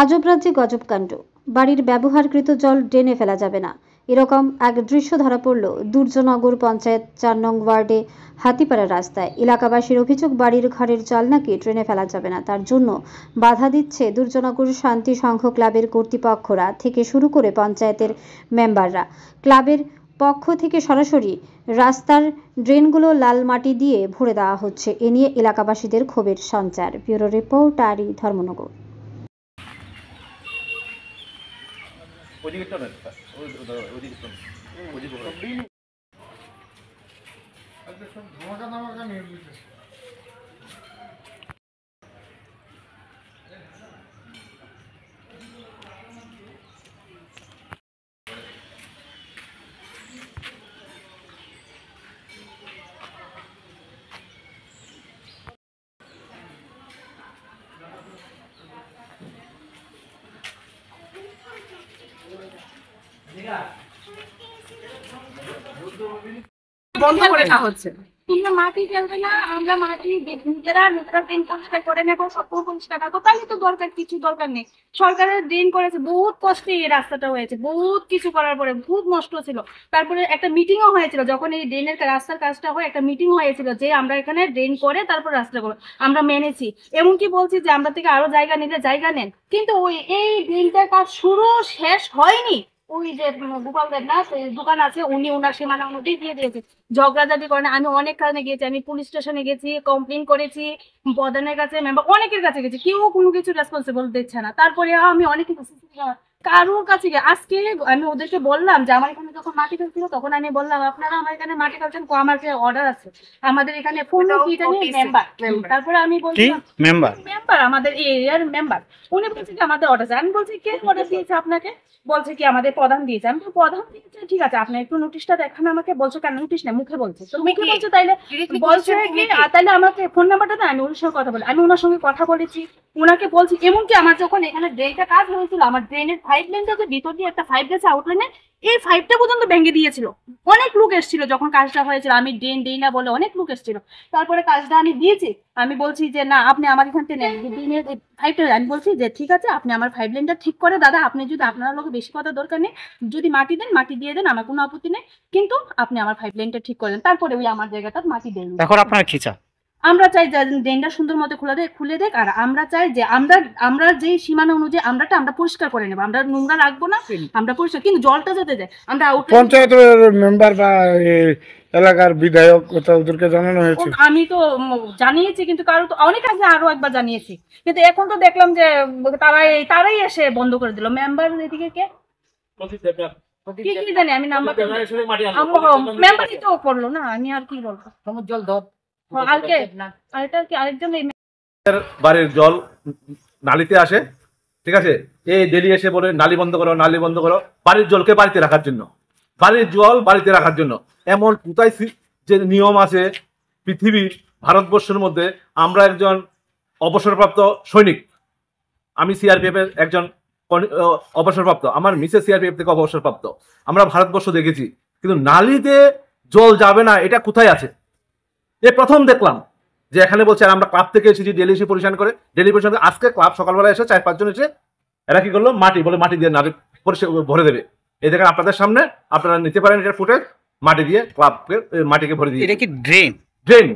আজব রাজ্যে গজব কাণ্ড। বাড়ির ব্যবহারকৃত জল ড্রেনে ফেলা যাবে না, এরকম এক দৃশ্য ধরা পড়ল দুর্যনগর পঞ্চায়েত ৪ নং ওয়ার্ডে হাতিপাড়া রাস্তায়। এলাকাবাসীর অভিযোগ, বাড়ির ঘরের জল নাকি ড্রেনে ফেলা যাবে না, তার জন্য বাধা দিচ্ছে দুর্যনগর শান্তি সংঘ ক্লাবের কর্তৃপক্ষরা থেকে শুরু করে পঞ্চায়েতের মেম্বাররা। ক্লাবের পক্ষ থেকে সরাসরি রাস্তার ড্রেনগুলো লাল মাটি দিয়ে ভরে দেওয়া হচ্ছে। এ নিয়ে এলাকাবাসীদের ক্ষোভের সঞ্চার। ব্যুরো রিপোর্ট, আরি ধর্মনগর। বন্ধ করে দেওয়া হচ্ছে। তোমরা মাটি ফেলবে না, আমরা মাটি নিজেরা ড্রেন পরিষ্কার করে নেবো, সব পরিষ্কার রাখবো, তাহলে তো দরকার কিছু দরকার নেই। সরকারের ড্রেন করেছে, বহুত কষ্টে এই রাস্তাটা হয়েছে, বহুত কিছু করার পরে বহুত নষ্ট ছিল। তারপরে একটা মিটিংও হয়েছিল, যখন এই ড্রেনের রাস্তার কাজটা হয় একটা মিটিং হয়েছিল যে আমরা এখানে ড্রেন করে তারপর রাস্তা করবো, আমরা মেনেছি। এমনকি বলছি যে আমরা থেকে আরো জায়গা নিলে জায়গা নেন, কিন্তু ওই এই ড্রেনটার কাজ শুরু শেষ হয়নি। ওই যে গোপালদের না দোকান আছে, উনি ওনার সীমানা অনুযায়ী দিয়ে দিয়েছে। ঝগড়াঝাটি করেন, আমি অনেক কারণে গিয়েছি, আমি পুলিশ স্টেশনে গেছি, কমপ্লেন করেছি, প্রধানের কাছে, মেম্বার অনেকের কাছে গেছি, কেউ কোনো কিছু রেসপন্সিবল দিচ্ছে না। তারপরে আমি অনেক কারোর কাছে আজকে আমি ওদেরকে বললাম যে আমার এখানে যখন মাটি ফেলছিল তখন আমি বললাম আপনারা আমার এখানে মাটি ফেলছেন, আমার অর্ডার আছে, আমাদের এখানে ফোন মেম্বার। তারপরে আমি বলছি মেম্বার আমাদের এরিয়ার মেম্বার, উনি বলছে কি আমাদের অর্ডার আছে। আমি বলছি কে অর্ডার দিয়েছে আপনাকে? বলছে কি আমাদের প্রধান দিয়েছে। আমি তো প্রধান দিয়েছে, ঠিক আছে আপনি একটু নোটিশটা দেখান আমাকে। বলছো কেন নোটিশ না, মুখে বলছে, তো মুখে বলছো তাইলে বলছে কি তাইলে আমাকে ফোন নাম্বারটা দেন, আমি ওনার সঙ্গে কথা বলি। আমি ওনার সঙ্গে কথা বলেছি, ওনাকে বলছি। এমনকি আমার যখন এখানে ড্রেনটা কাজ হয়েছিল, আমার ড্রেনের 5 লেনটা যে ভিতর দিয়ে একটা 5 গেছে আউটলাইনে, এই 5টা পর্যন্ত ভেঙে দিয়েছিল। অনেক লোক এসেছিল যখন কাজটা হয়েছিল, আমি ড্রেন দিই না বলে অনেক লোক এসেছিল। তারপরে কাজটা আমি দিয়েছি, আমি বলছি যে না আপনি আমার এখান থেকে নেন ড্রেনের 5টা। আমি বলছি যে ঠিক আছে আপনি আমার 5 লেনটা ঠিক করে দাদা, আপনি যদি আপনার লোক বেশি কথা দরকার নেই, যদি মাটি দেন মাটি দিয়ে দেন, আমার কোনো আপত্তি নেই, কিন্তু আপনি আমার 5 লেনটা ঠিক করে দেন, তারপরে ওই আমার জায়গাটা মাটি দেন। এখন আপনার কি চান? আমরা চাই যে ড্রেনটা সুন্দর মতো খুলে দেখ, আর আমরা চাই যে আমরা যে সীমানা অনুযায়ী আমরা পরিষ্কার করে নেবো, আমরা নোংরা রাখবো না, আমরা পরিষ্কার, কিন্তু জলটা যাতে যায়। আমরা পঞ্চায়েতের মেম্বার বা এলাকার বিধায়ক ওদেরকে জানানো হয়েছে? আমি তো জানিয়েছি, কিন্তু কারো তো অনেক আগে আরো একবার জানিয়েছি, কিন্তু এখন তো দেখলাম যে তারাই এসে বন্ধ করে দিল। মেম্বার এদিকে কে কি জানি, আমি নাম্বার মেম্বারই তো করলো না, আমি আর কি বলবো। জল ধর বাড়ির জল নালিতে আসে, ঠিক আছে, এই ডেলি এসে বলে নালি বন্ধ করো, নালি বন্ধ করো, বাড়ির জলকে বাড়িতে রাখার জন্য, বাড়ির জল বাড়িতে রাখার জন্য। এমন কোথায় যে নিয়ম আছে পৃথিবীর ভারতবর্ষের মধ্যে? আমরা একজন অবসরপ্রাপ্ত সৈনিক, আমি সিআরপিএফ এর একজন অবসরপ্রাপ্ত, আমার মিসেস সিআরপিএফ থেকে অবসরপ্রাপ্ত। আমরা ভারতবর্ষ দেখেছি, কিন্তু নালিতে জল যাবে না এটা কোথায় আছে? এ প্রথম দেখলাম যে এখানে বলছে আমরা ক্লাব থেকে এসেছি, ডেলি এসে পরিষ্কার করে, ডেলি পরিষ্কার করে। আজকে ক্লাব সকালবেলা এসে 4-5 জন এসে এরা কি করলো, মাটি দিয়ে নালি পরিষ্কার ভরে দেবে। এই দেখেন আপনাদের সামনে, আপনারা নিতে পারেন এটা ফুটেজ, মাটি দিয়ে ক্লাবকে মাটিকে ভরে দিয়ে। এটা কি ড্রেন? ড্রেন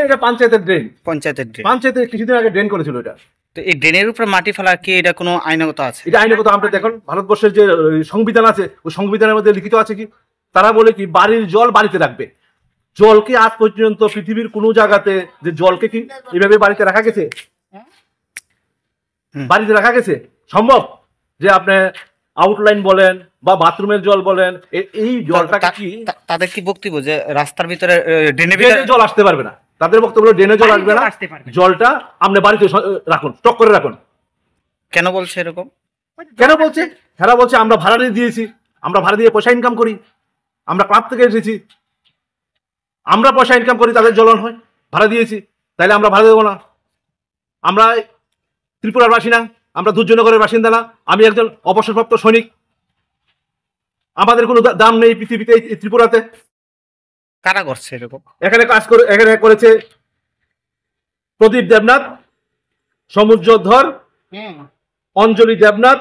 এটা পঞ্চায়েতের ড্রেন। পঞ্চায়েতের কিছুদিন আগে ড্রেন করেছিল এটা। তো এই ড্রেনের উপরে মাটি ফেলার কি এটা কোনো আইনগত আছে? এটা আইনগত। আমরা দেখুন ভারতবর্ষের যে সংবিধান আছে, ওই সংবিধানের মধ্যে লিখিত আছে কি, তারা বলে কি বাড়ির জল বাড়িতে রাখবে। জলকে আজ পর্যন্ত পৃথিবীর কোন জায়গাতে যে জলকে কি এইভাবে বাড়িতে রাখা গেছে? বাড়িতে রাখা গেছে সম্ভব? যে আপনি আউটলাইন বলেন বা বাথরুমের জল বলেন, এই জলটা কি তাদের কি বক্তব্য যে রাস্তার ভিতরে ড্রেনে জল আসতে পারবে না? তাদের বক্তব্য ড্রেনে জল আসবে না, জলটা আপনি বাড়িতে রাখুন, স্টক করে রাখুন। কেন বলছে এরকম? কেন বলছে? এরা বলছে আমরা ভাড়া দিয়েছি, আমরা ভাড়া দিয়ে পয়সা ইনকাম করি, আমরা ক্লাব থেকে এসেছি, আমরা পয়সা ইনকাম করি, তাদের জ্বলন হয়, ভাড়া দিয়েছি, তাইলে আমরা ভাড়া দেবো না? আমরা ত্রিপুরার বাসিন্দা, আমরা দুর্জনগরের বাসিন্দা না? আমি একজন অবসরপ্রাপ্ত সৈনিক, আমাদের কোনো দাম নেই পৃথিবীতে, ত্রিপুরাতে। কারা করছে এরকম? এখানে কাজ করে, এখানে করেছে প্রদীপ দেবনাথ, সমুদ্রধর, অঞ্জলি দেবনাথ,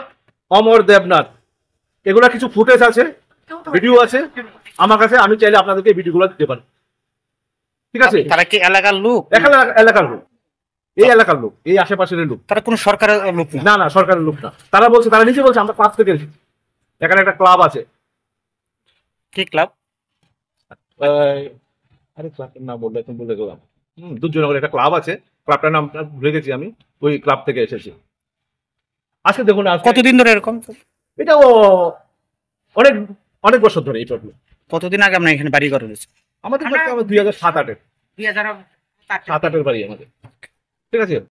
অমর দেবনাথ, এগুলা কিছু ফুটেজ আছে, ভিডিও আছে আমার কাছে, আমি চাইলে আপনাদেরকে ভিডিওগুলো দিতে পারি। ঠিক আছে, তারা কি এলাকার লোক? এলাকার লোক, এই এলাকার লোক, এই আশেপাশের লোক, তারা কোনো সরকারের লোক না? না না, সরকারের লোক না। তারা বলছে, তারা নিজে বলছে আমরা ক্লাব থেকে এসেছি। এখানে একটা ক্লাব আছে, কি ক্লাব? আরে ক্লাবটার নাম বললে তুমি বলে গেলাম, দুর্যোগনগর একটা ক্লাব আছে, ক্লাবটার নাম ভুলে গেছি আমি, ওই ক্লাব থেকে এসেছি। আজকে দেখুন, কতদিন ধরে এরকম? এটা অনেক অনেক বছর ধরে এই প্রবলেম। কতদিন আগে আমরা এখানে বাড়ি ঘর রয়েছে? আমাদের 2007-8-এর বাড়ি আমাদের। ঠিক আছে।